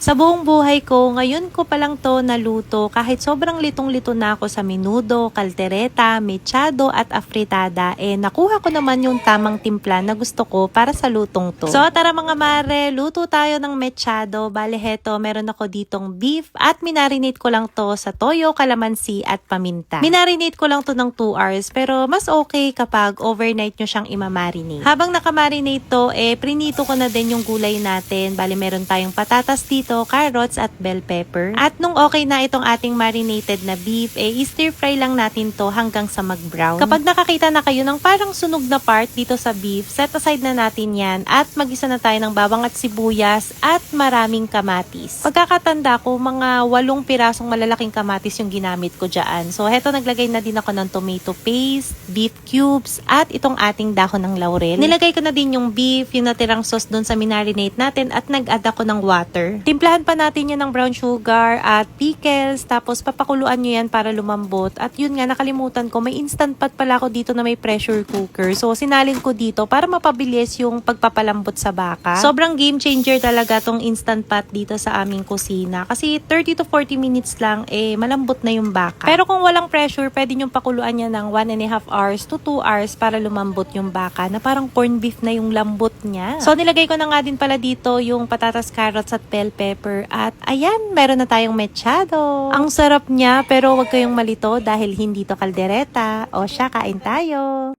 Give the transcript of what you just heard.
Sa buong buhay ko, ngayon ko palang to naluto kahit sobrang litong-lito na ako sa menudo, kaldereta, mechado at afritada. Nakuha ko naman yung tamang timpla na gusto ko para sa lutong to. So tara mga mare, luto tayo ng mechado. Bale heto, meron ako ditong beef at minarinate ko lang to sa toyo, kalamansi at paminta. Minarinate ko lang to ng 2 hours pero mas okay kapag overnight nyo siyang imamarinate. Habang nakamarinate to, prinito ko na din yung gulay natin. Bale meron tayong patatas dito, carrots at bell pepper. At nung okay na itong ating marinated na beef, i-stir fry lang natin to hanggang sa mag-brown. Kapag nakakita na kayo ng parang sunog na part dito sa beef, set aside na natin yan at mag-isa na tayo ng bawang at sibuyas at maraming kamatis. Pagkakatanda ko, mga 8 pirasong malalaking kamatis yung ginamit ko dyan. So heto, naglagay na din ako ng tomato paste, beef cubes, at itong ating dahon ng laurel. Nilagay ko na din yung beef, yung natirang sauce dun sa minarinate natin at nag-add ako ng water. Timplahan pa natin yan ng brown sugar at pickles, tapos papakuluan nyo yan para lumambot. At yun nga, nakalimutan ko, may instant pot pala ako dito na may pressure cooker. So, sinalin ko dito para mapabilis yung pagpapalambot sa baka. Sobrang game changer talaga tong instant pot dito sa aming kusina. Kasi 30 to 40 minutes lang, malambot na yung baka. Pero kung walang pressure, pwede nyo pakuluan yan ng 1.5 hours to 2 hours para lumambot yung baka na parang corned beef na yung lambot niya. So, nilagay ko na nga din pala dito yung patatas, carrots at bell pepper. At ayan, meron na tayong mechado. Ang sarap niya, pero wag kayong malito dahil hindi to kaldereta. O siya, kain tayo.